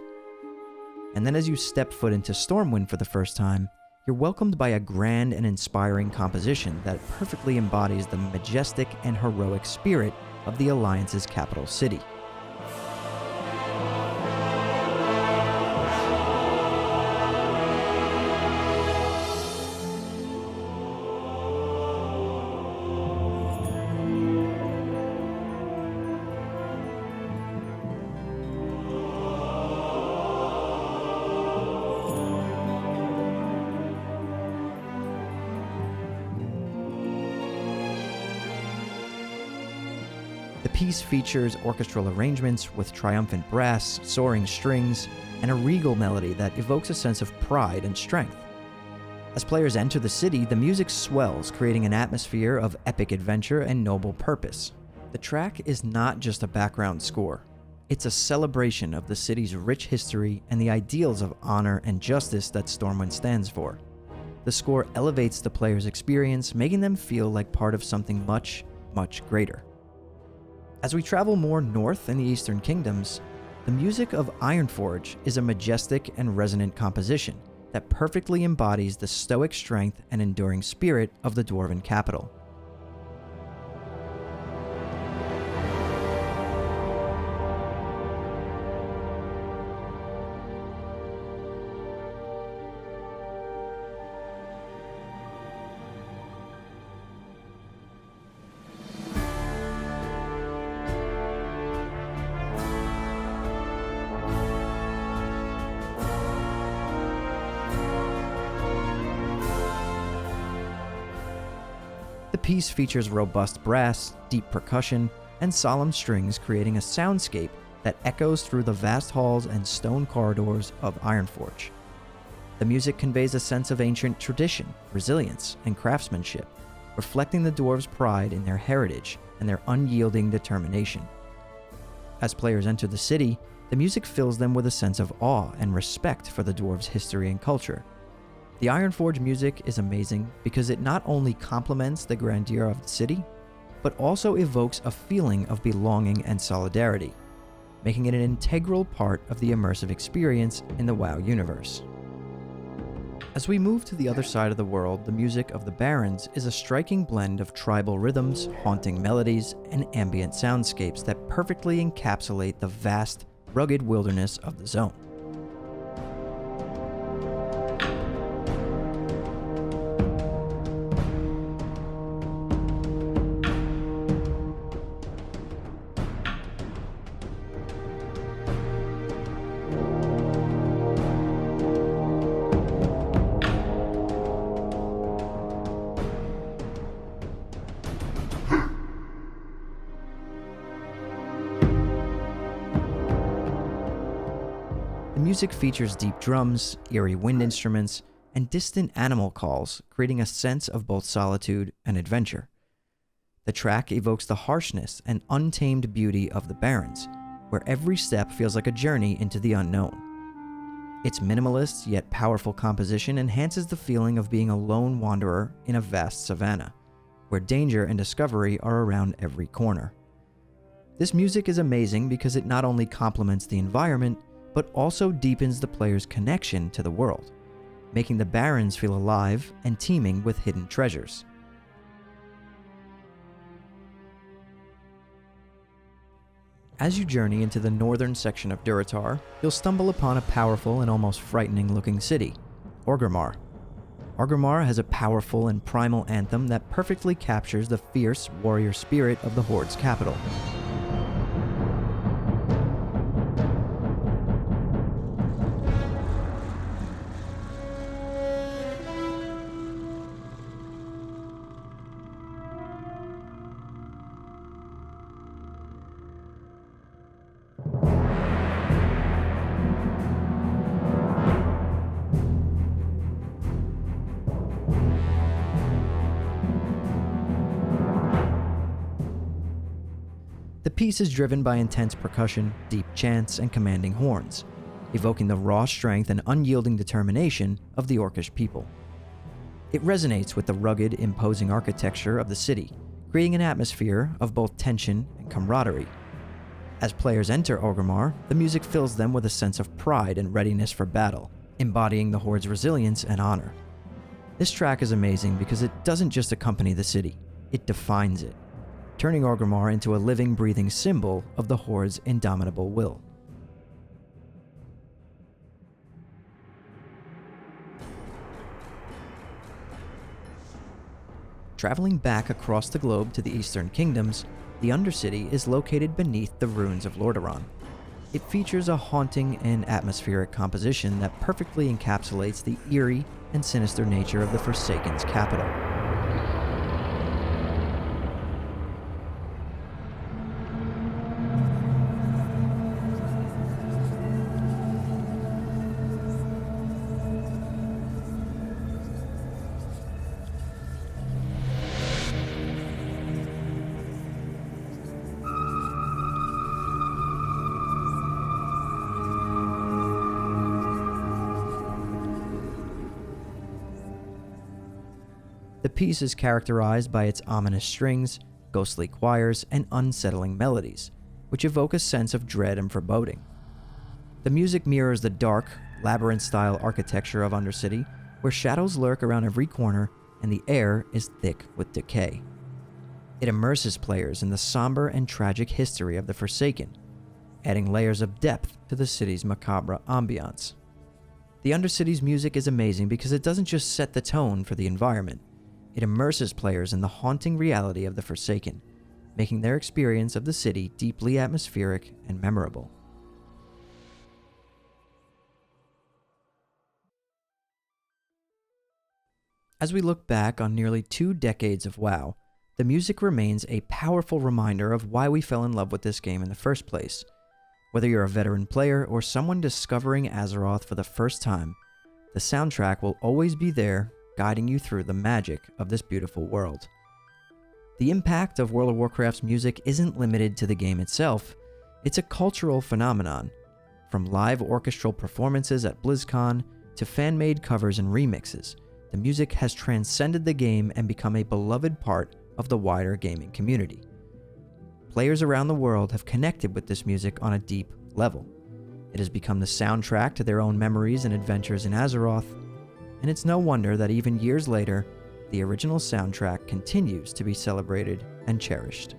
And then as you step foot into Stormwind for the first time, you're welcomed by a grand and inspiring composition that perfectly embodies the majestic and heroic spirit of the Alliance's capital city. The piece features orchestral arrangements with triumphant brass, soaring strings, and a regal melody that evokes a sense of pride and strength. As players enter the city, the music swells, creating an atmosphere of epic adventure and noble purpose. The track is not just a background score. It's a celebration of the city's rich history and the ideals of honor and justice that Stormwind stands for. The score elevates the player's experience, making them feel like part of something much, much greater. As we travel more north in the Eastern Kingdoms, the music of Ironforge is a majestic and resonant composition that perfectly embodies the stoic strength and enduring spirit of the Dwarven capital. The piece features robust brass, deep percussion, and solemn strings, creating a soundscape that echoes through the vast halls and stone corridors of Ironforge. The music conveys a sense of ancient tradition, resilience, and craftsmanship, reflecting the dwarves' pride in their heritage and their unyielding determination. As players enter the city, the music fills them with a sense of awe and respect for the dwarves' history and culture. The Ironforge music is amazing because it not only complements the grandeur of the city, but also evokes a feeling of belonging and solidarity, making it an integral part of the immersive experience in the WoW universe. As we move to the other side of the world, the music of the Barrens is a striking blend of tribal rhythms, haunting melodies, and ambient soundscapes that perfectly encapsulate the vast, rugged wilderness of the zone. The music features deep drums, eerie wind instruments, and distant animal calls, creating a sense of both solitude and adventure. The track evokes the harshness and untamed beauty of the Barrens, where every step feels like a journey into the unknown. Its minimalist yet powerful composition enhances the feeling of being a lone wanderer in a vast savanna, where danger and discovery are around every corner. This music is amazing because it not only complements the environment, but also deepens the player's connection to the world, making the Barrens feel alive and teeming with hidden treasures. As you journey into the northern section of Durotar, you'll stumble upon a powerful and almost frightening-looking city, Orgrimmar. Orgrimmar has a powerful and primal anthem that perfectly captures the fierce warrior spirit of the Horde's capital. The piece is driven by intense percussion, deep chants, and commanding horns, evoking the raw strength and unyielding determination of the Orcish people. It resonates with the rugged, imposing architecture of the city, creating an atmosphere of both tension and camaraderie. As players enter Orgrimmar, the music fills them with a sense of pride and readiness for battle, embodying the Horde's resilience and honor. This track is amazing because it doesn't just accompany the city, it defines it, turning Orgrimmar into a living, breathing symbol of the Horde's indomitable will. Traveling back across the globe to the Eastern Kingdoms, the Undercity is located beneath the ruins of Lordaeron. It features a haunting and atmospheric composition that perfectly encapsulates the eerie and sinister nature of the Forsaken's capital. The piece is characterized by its ominous strings, ghostly choirs, and unsettling melodies, which evoke a sense of dread and foreboding. The music mirrors the dark, labyrinth-style architecture of Undercity, where shadows lurk around every corner and the air is thick with decay. It immerses players in the somber and tragic history of the Forsaken, adding layers of depth to the city's macabre ambiance. The Undercity's music is amazing because it doesn't just set the tone for the environment, it immerses players in the haunting reality of the Forsaken, making their experience of the city deeply atmospheric and memorable. As we look back on nearly 2 decades of WoW, the music remains a powerful reminder of why we fell in love with this game in the first place. Whether you're a veteran player or someone discovering Azeroth for the first time, the soundtrack will always be there, guiding you through the magic of this beautiful world. The impact of World of Warcraft's music isn't limited to the game itself, it's a cultural phenomenon. From live orchestral performances at BlizzCon to fan-made covers and remixes, the music has transcended the game and become a beloved part of the wider gaming community. Players around the world have connected with this music on a deep level. It has become the soundtrack to their own memories and adventures in Azeroth, and it's no wonder that even years later, the original soundtrack continues to be celebrated and cherished.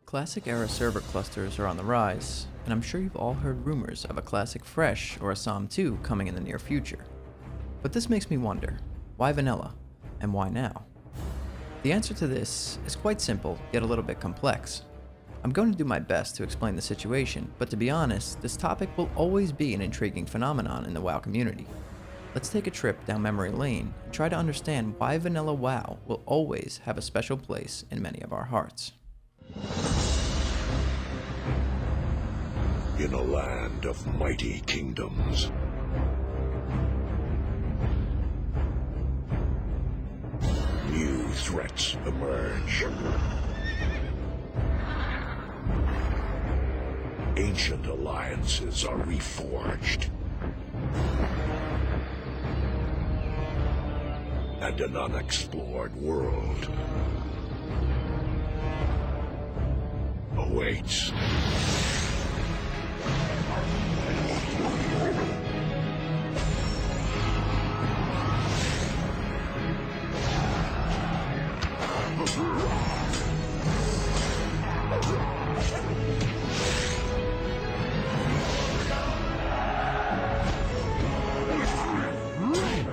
Classic-era server clusters are on the rise, and I'm sure you've all heard rumors of a Classic Fresh or a Psalm 2 coming in the near future. But this makes me wonder, why vanilla, and why now? The answer to this is quite simple, yet a little bit complex. I'm going to do my best to explain the situation, but to be honest, this topic will always be an intriguing phenomenon in the WoW community. Let's take a trip down memory lane and try to understand why vanilla WoW will always have a special place in many of our hearts. In a land of mighty kingdoms, new threats emerge. Ancient alliances are reforged, and an unexplored world awaits.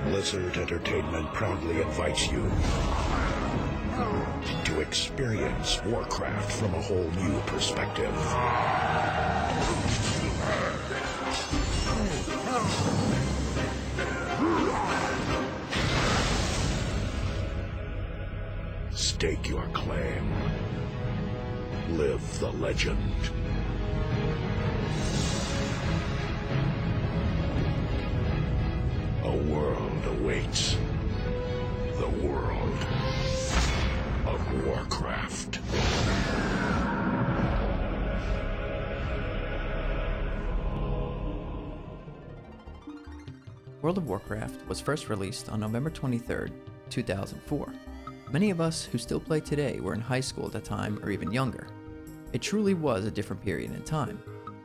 Blizzard Entertainment proudly invites you to experience Warcraft from a whole new perspective. Stake your claim. Live the legend. A world awaits. The world of Warcraft. World of Warcraft was first released on November 23, 2004. Many of us who still play today were in high school at the time or even younger. It truly was a different period in time.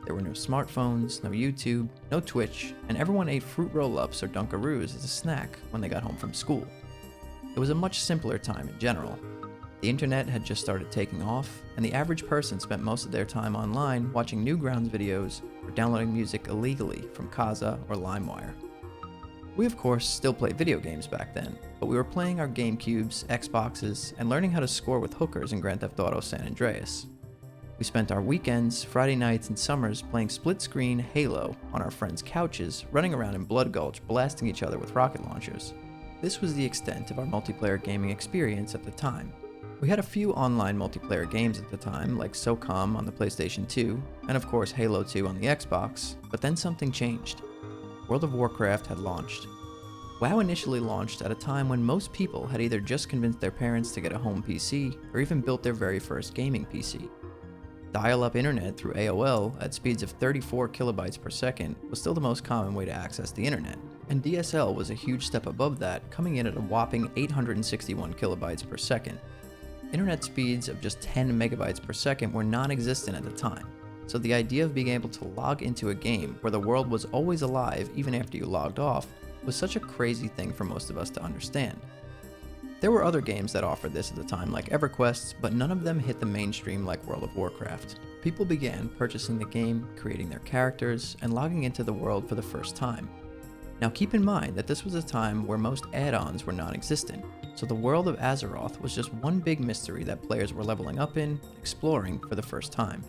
There were no smartphones, no YouTube, no Twitch, and everyone ate fruit roll-ups or Dunkaroos as a snack when they got home from school. It was a much simpler time in general. The internet had just started taking off, and the average person spent most of their time online watching Newgrounds videos or downloading music illegally from Kazaa or LimeWire. We of course still played video games back then, but we were playing our GameCubes, Xboxes, and learning how to score with hookers in Grand Theft Auto San Andreas. We spent our weekends, Friday nights, and summers playing split-screen Halo on our friends' couches, running around in Blood Gulch, blasting each other with rocket launchers. This was the extent of our multiplayer gaming experience at the time. We had a few online multiplayer games at the time, like SOCOM on the PlayStation 2, and of course Halo 2 on the Xbox, but then something changed. World of Warcraft had launched. WoW initially launched at a time when most people had either just convinced their parents to get a home PC or even built their very first gaming PC. Dial-up internet through AOL at speeds of 34 kilobytes per second was still the most common way to access the internet, and DSL was a huge step above that, coming in at a whopping 861 kilobytes per second. Internet speeds of just 10 megabytes per second were non-existent at the time, so the idea of being able to log into a game where the world was always alive even after you logged off was such a crazy thing for most of us to understand. There were other games that offered this at the time, like EverQuest, but none of them hit the mainstream like World of Warcraft. People began purchasing the game, creating their characters, and logging into the world for the first time. Now keep in mind that this was a time where most add-ons were non-existent, so the world of Azeroth was just one big mystery that players were leveling up in, exploring for the first time.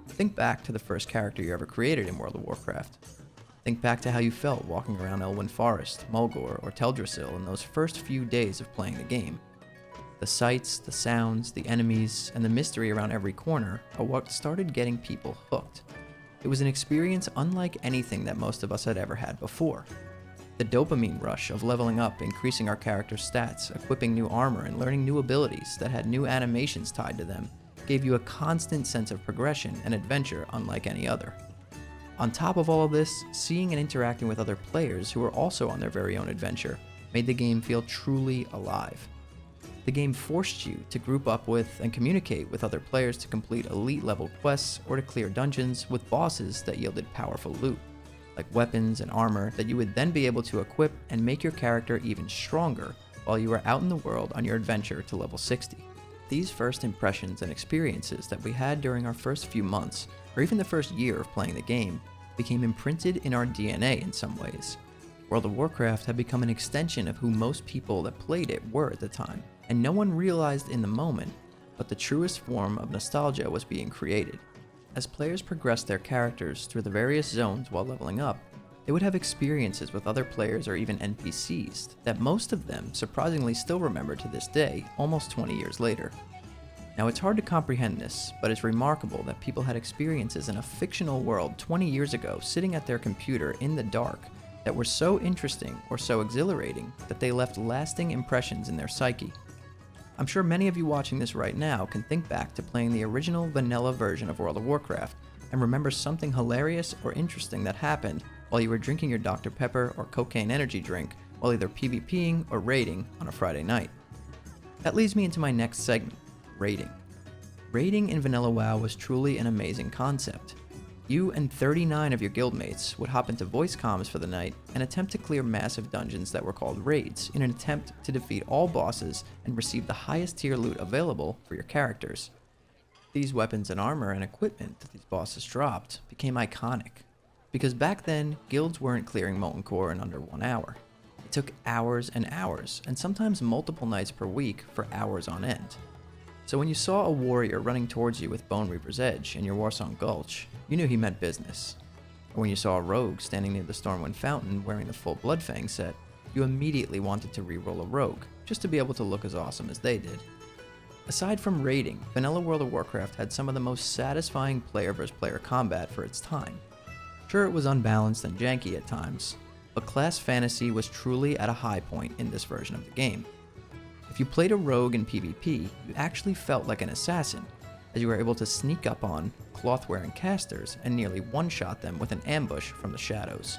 Think back to the first character you ever created in World of Warcraft. Think back to how you felt walking around Elwyn Forest, Mulgore, or Teldrassil in those first few days of playing the game. The sights, the sounds, the enemies, and the mystery around every corner are what started getting people hooked. It was an experience unlike anything that most of us had ever had before. The dopamine rush of leveling up, increasing our character's stats, equipping new armor, and learning new abilities that had new animations tied to them gave you a constant sense of progression and adventure unlike any other. On top of all of this, seeing and interacting with other players who were also on their very own adventure made the game feel truly alive. The game forced you to group up with and communicate with other players to complete elite level quests or to clear dungeons with bosses that yielded powerful loot, like weapons and armor that you would then be able to equip and make your character even stronger while you were out in the world on your adventure to level 60. These first impressions and experiences that we had during our first few months, or even the first year of playing the game, became imprinted in our DNA in some ways. World of Warcraft had become an extension of who most people that played it were at the time, and no one realized in the moment, but the truest form of nostalgia was being created. As players progressed their characters through the various zones while leveling up, they would have experiences with other players or even NPCs that most of them surprisingly still remember to this day, almost 20 years later. Now it's hard to comprehend this, but it's remarkable that people had experiences in a fictional world 20 years ago sitting at their computer in the dark that were so interesting or so exhilarating that they left lasting impressions in their psyche. I'm sure many of you watching this right now can think back to playing the original vanilla version of World of Warcraft and remember something hilarious or interesting that happened while you were drinking your Dr. Pepper or cocaine energy drink while either PvPing or raiding on a Friday night. That leads me into my next segment, raiding. Raiding in Vanilla WoW was truly an amazing concept. You and 39 of your guildmates would hop into voice comms for the night and attempt to clear massive dungeons that were called raids in an attempt to defeat all bosses and receive the highest tier loot available for your characters. These weapons and armor and equipment that these bosses dropped became iconic, because back then, guilds weren't clearing Molten Core in under 1 hour. It took hours and hours, and sometimes multiple nights per week for hours on end. So when you saw a warrior running towards you with Bone Reaper's Edge in your Warsong Gulch, you knew he meant business. Or when you saw a rogue standing near the Stormwind Fountain wearing the full Bloodfang set, you immediately wanted to reroll a rogue, just to be able to look as awesome as they did. Aside from raiding, vanilla World of Warcraft had some of the most satisfying player versus player combat for its time. Sure, it was unbalanced and janky at times, but class fantasy was truly at a high point in this version of the game. If you played a rogue in PvP, you actually felt like an assassin, as you were able to sneak up on cloth-wearing casters and nearly one-shot them with an ambush from the shadows.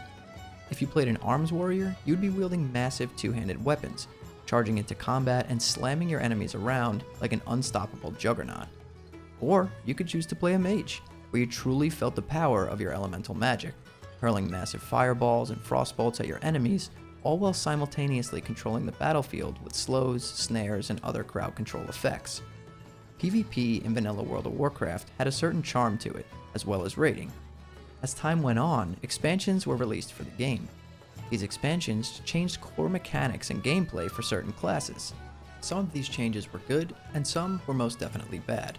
If you played an arms warrior, you'd be wielding massive two-handed weapons, charging into combat and slamming your enemies around like an unstoppable juggernaut. Or you could choose to play a mage, where you truly felt the power of your elemental magic, hurling massive fireballs and frostbolts at your enemies, all while simultaneously controlling the battlefield with slows, snares, and other crowd control effects. PvP in vanilla World of Warcraft had a certain charm to it, as well as raiding. As time went on, expansions were released for the game. These expansions changed core mechanics and gameplay for certain classes. Some of these changes were good, and some were most definitely bad.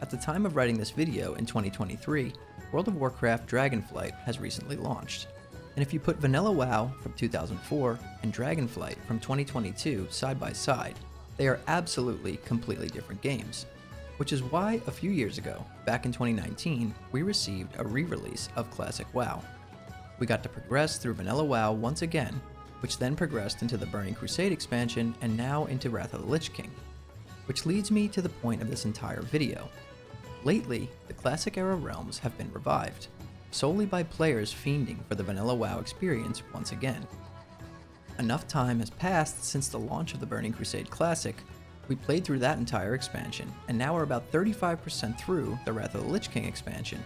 At the time of writing this video in 2023, World of Warcraft Dragonflight has recently launched. And if you put Vanilla WoW from 2004 and Dragonflight from 2022 side by side, they are absolutely completely different games. Which is why a few years ago, back in 2019, we received a re-release of Classic WoW. We got to progress through Vanilla WoW once again, which then progressed into the Burning Crusade expansion and now into Wrath of the Lich King. Which leads me to the point of this entire video. Lately, the Classic era realms have been revived, solely by players fiending for the Vanilla WoW experience once again. Enough time has passed since the launch of the Burning Crusade Classic. We played through that entire expansion, and now we're about 35% through the Wrath of the Lich King expansion.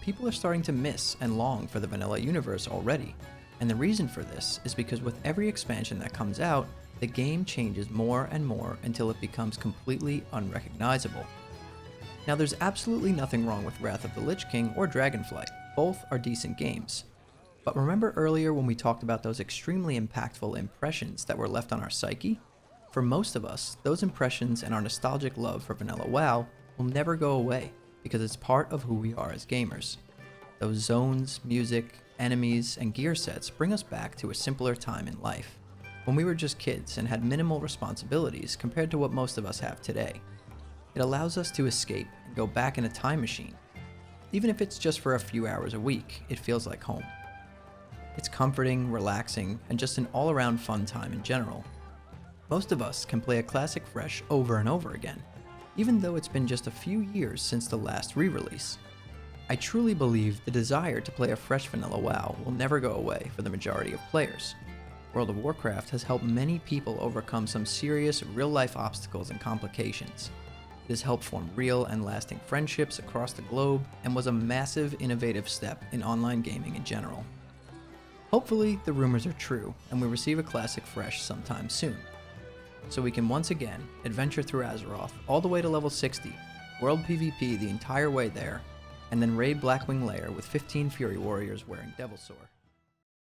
People are starting to miss and long for the vanilla universe already, and the reason for this is because with every expansion that comes out, the game changes more and more until it becomes completely unrecognizable. Now there's absolutely nothing wrong with Wrath of the Lich King or Dragonflight, both are decent games. But remember earlier when we talked about those extremely impactful impressions that were left on our psyche? For most of us, those impressions and our nostalgic love for vanilla WoW will never go away, because it's part of who we are as gamers. Those zones, music, enemies, and gear sets bring us back to a simpler time in life, when we were just kids and had minimal responsibilities compared to what most of us have today. It allows us to escape and go back in a time machine. Even if it's just for a few hours a week, it feels like home. It's comforting, relaxing, and just an all-around fun time in general. Most of us can play a classic fresh over and over again, even though it's been just a few years since the last re-release. I truly believe the desire to play a fresh vanilla WoW will never go away for the majority of players. World of Warcraft has helped many people overcome some serious real-life obstacles and complications. It has helped form real and lasting friendships across the globe and was a massive innovative step in online gaming in general. Hopefully the rumors are true and we receive a classic fresh sometime soon, so we can once again adventure through Azeroth all the way to level 60, world PvP the entire way there, and then raid Blackwing Lair with 15 Fury Warriors wearing Devil Sore.